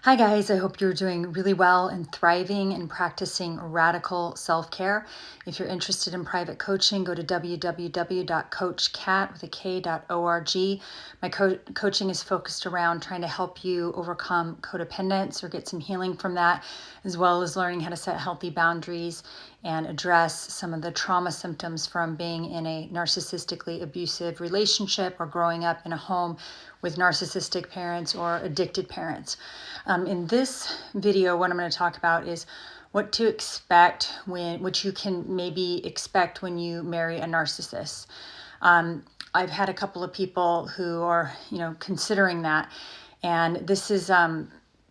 Hi guys, I hope you're doing really well and thriving and practicing radical self-care. If you're interested in private coaching, go to www.coachcat.org. My coaching is focused around trying to help you overcome codependence or get some healing from that, as well as learning how to set healthy boundaries and address some of the trauma symptoms from being in a narcissistically abusive relationship or growing up in a home with narcissistic parents or addicted parents. In this video, what I'm going to talk about is what to expect what you can maybe expect when you marry a narcissist. I've had a couple of people who are, considering that, and this is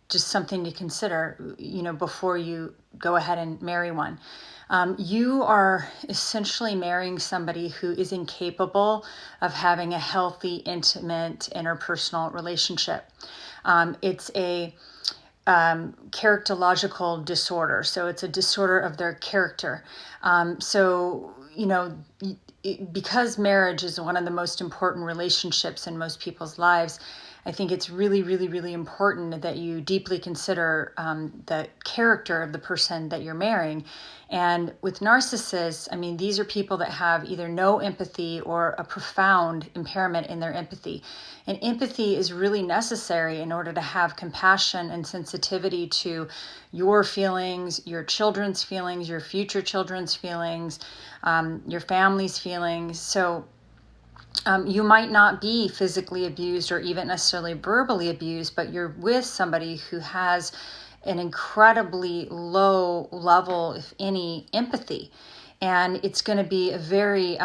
just something to consider, before you go ahead and marry one. You are essentially marrying somebody who is incapable of having a healthy, intimate, interpersonal relationship. It's a characterological disorder. So it's a disorder of their character. Because marriage is one of the most important relationships in most people's lives, I think it's really, really, really important that you deeply consider the character of the person that you're marrying. And with narcissists, these are people that have either no empathy or a profound impairment in their empathy. And empathy is really necessary in order to have compassion and sensitivity to your feelings, your children's feelings, your future children's feelings, your family's feelings. So you might not be physically abused or even necessarily verbally abused, but you're with somebody who has an incredibly low level, if any, empathy. And it's going to be a very,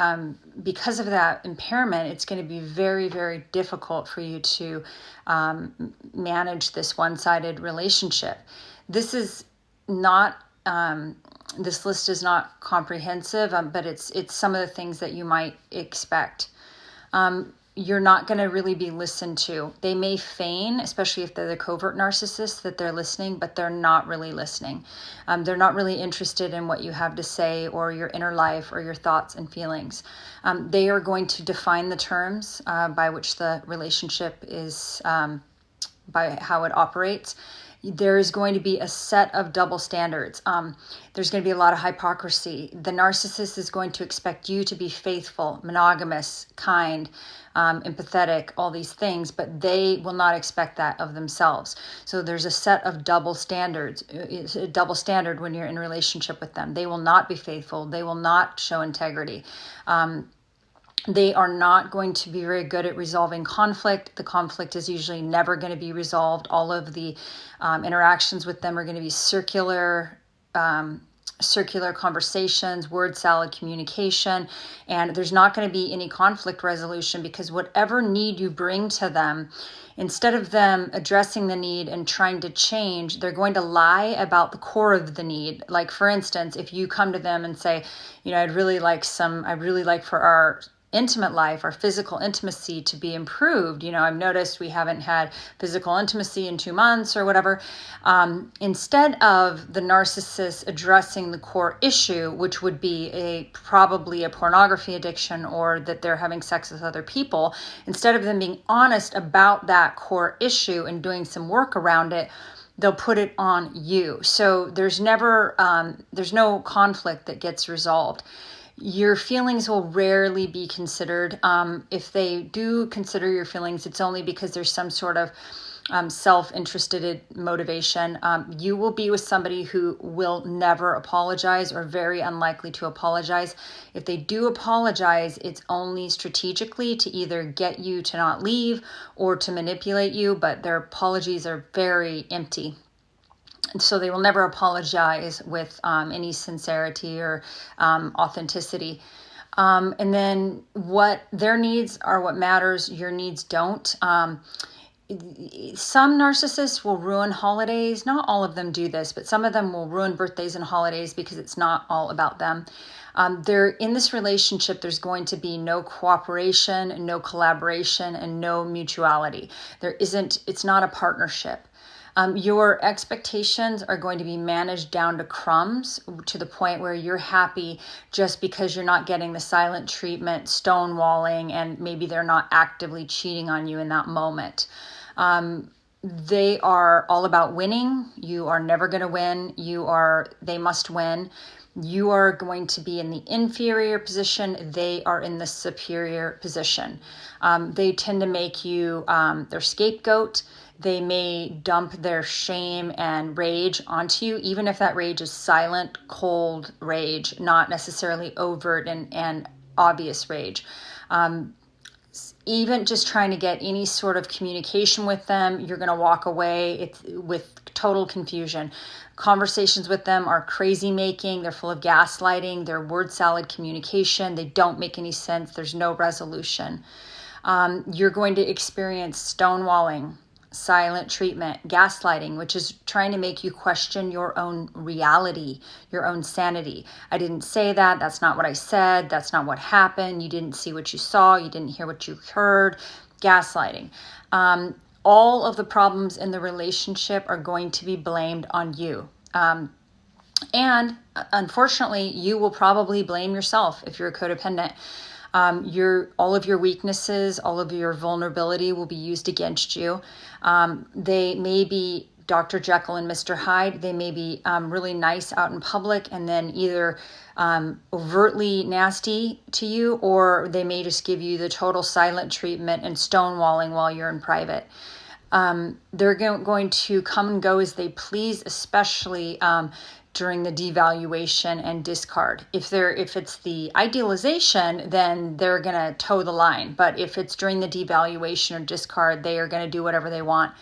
because of that impairment, it's going to be very, very difficult for you to manage this one-sided relationship. This is not, this list is not comprehensive, but it's some of the things that you might expect. You're not going to really be listened to. They may feign, especially if they're the covert narcissists, that they're listening, but they're not really listening. They're not really interested in what you have to say or your inner life or your thoughts and feelings. They are going to define the terms by which the relationship is, by how it operates. There is going to be a set of double standards. There's going to be a lot of hypocrisy. The narcissist is going to expect you to be faithful, monogamous, kind, empathetic, all these things, but they will not expect that of themselves. So there's a set of double standards. It's a double standard when you're in a relationship with them. They will not be faithful. They will not show integrity. They are not going to be very good at resolving conflict. The conflict is usually never going to be resolved. All of the interactions with them are going to be circular conversations, word salad communication, and there's not going to be any conflict resolution, because whatever need you bring to them, instead of them addressing the need and trying to change, they're going to lie about the core of the need. Like, for instance, if you come to them and say, I'd really like for our intimate life, our physical intimacy to be improved. I've noticed we haven't had physical intimacy in 2 months or whatever. Instead of the narcissist addressing the core issue, which would be probably a pornography addiction or that they're having sex with other people, instead of them being honest about that core issue and doing some work around it, they'll put it on you. So there's no conflict that gets resolved. Your feelings will rarely be considered. If they do consider your feelings, it's only because there's some sort of self-interested motivation. You will be with somebody who will never apologize or very unlikely to apologize. If they do apologize, it's only strategically to either get you to not leave or to manipulate you, but their apologies are very empty. So they will never apologize with any sincerity or authenticity. And then what their needs are what matters, your needs don't. Some narcissists will ruin holidays. Not all of them do this, but some of them will ruin birthdays and holidays because it's not all about them. In this relationship, there's going to be no cooperation, no collaboration, and no mutuality. It's not a partnership. Your expectations are going to be managed down to crumbs, to the point where you're happy just because you're not getting the silent treatment, stonewalling, and maybe they're not actively cheating on you in that moment. They are all about winning. You are never going to win. They must win. You are going to be in the inferior position. They are in the superior position. They tend to make you their scapegoat. They may dump their shame and rage onto you, even if that rage is silent, cold rage, not necessarily overt and obvious rage. Even just trying to get any sort of communication with them, you're going to walk away with total confusion. Conversations with them are crazy making. They're full of gaslighting. They're word salad communication. They don't make any sense. There's no resolution. You're going to experience stonewalling, silent treatment, gaslighting, which is trying to make you question your own reality, your own sanity. I didn't say that. That's not what I said. That's not what happened. You didn't see what you saw. You didn't hear what you heard. Gaslighting. All of the problems in the relationship are going to be blamed on you. And unfortunately, you will probably blame yourself if you're a codependent. All of your weaknesses, all of your vulnerability will be used against you. They may be Dr. Jekyll and Mr. Hyde. They may be really nice out in public and then either overtly nasty to you, or they may just give you the total silent treatment and stonewalling while you're in private. They're going to come and go as they please, especially during the devaluation and discard. If it's the idealization, then they're going to toe the line. But if it's during the devaluation or discard, they are going to do whatever they want.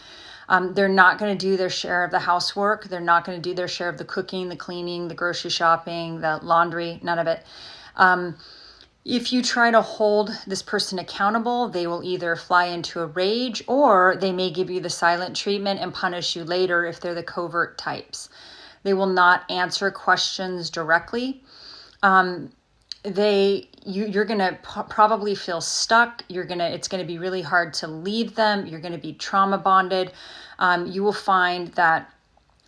They're not going to do their share of the housework. They're not going to do their share of the cooking, the cleaning, the grocery shopping, the laundry, none of it. If you try to hold this person accountable, they will either fly into a rage, or they may give you the silent treatment and punish you later if they're the covert types. They will not answer questions directly. You're going to probably feel stuck. It's going to be really hard to leave them. You're going to be trauma bonded. You will find that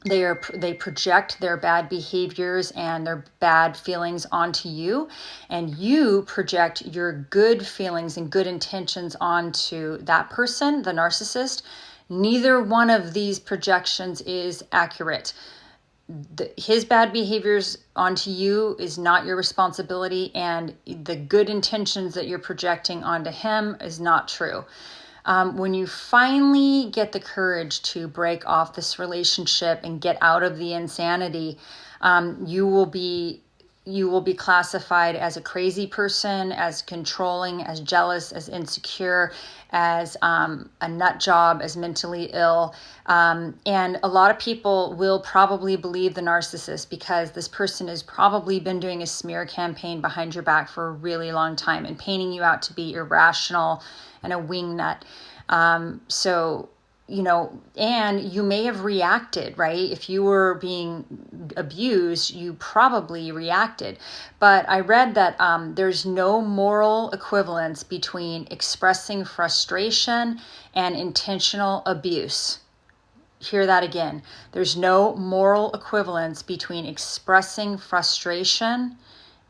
they project their bad behaviors and their bad feelings onto you, and you project your good feelings and good intentions onto that person, the narcissist. Neither one of these projections is accurate. His bad behaviors onto you is not your responsibility, and the good intentions that you're projecting onto him is not true. When you finally get the courage to break off this relationship and get out of the insanity, you will be classified as a crazy person, as controlling, as jealous, as insecure, as a nut job, as mentally ill. And a lot of people will probably believe the narcissist because this person has probably been doing a smear campaign behind your back for a really long time and painting you out to be irrational and a wingnut. And you may have reacted, right? If you were being abused, you probably reacted. But I read that there's no moral equivalence between expressing frustration and intentional abuse. Hear that again. There's no moral equivalence between expressing frustration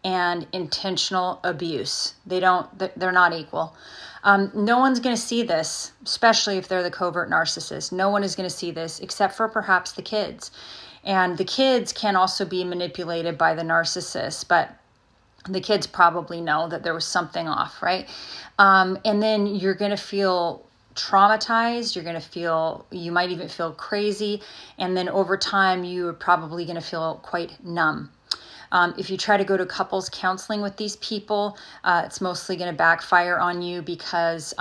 and intentional abuse. They're not equal. No one's going to see this, especially if they're the covert narcissist. No one is going to see this except for perhaps the kids. And the kids can also be manipulated by the narcissist, but the kids probably know that there was something off, right? And then you're going to feel traumatized. You might even feel crazy. And then over time, you're probably going to feel quite numb. If you try to go to couples counseling with these people, it's mostly going to backfire on you because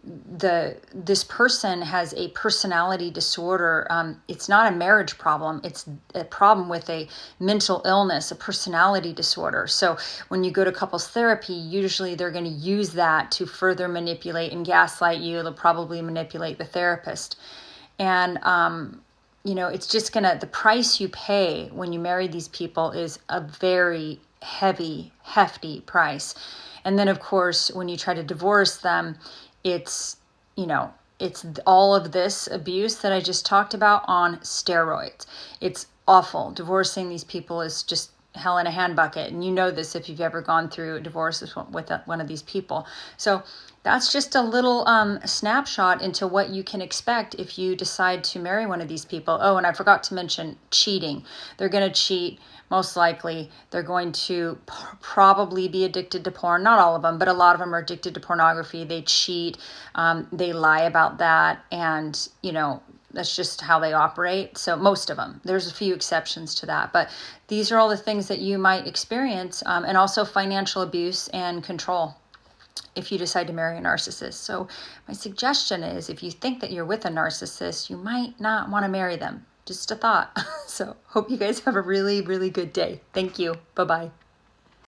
this person has a personality disorder. It's not a marriage problem. It's a problem with a mental illness, a personality disorder. So when you go to couples therapy, usually they're going to use that to further manipulate and gaslight you. They'll probably manipulate the therapist. And it's just the price you pay when you marry these people is a very hefty price. And then of course, when you try to divorce them, it's all of this abuse that I just talked about on steroids. It's awful. Divorcing these people is just hell in a handbucket. And you know this if you've ever gone through a divorce with one of these people. So that's just a little snapshot into what you can expect if you decide to marry one of these people. Oh, and I forgot to mention cheating. They're going to cheat, most likely. They're going to probably be addicted to porn. Not all of them, but a lot of them are addicted to pornography. They cheat. They lie about that. And, that's just how they operate. So most of them. There's a few exceptions to that. But these are all the things that you might experience. And also financial abuse and control if you decide to marry a narcissist. So my suggestion is, if you think that you're with a narcissist, you might not want to marry them. Just a thought. So hope you guys have a really, really good day. Thank you. Bye-bye.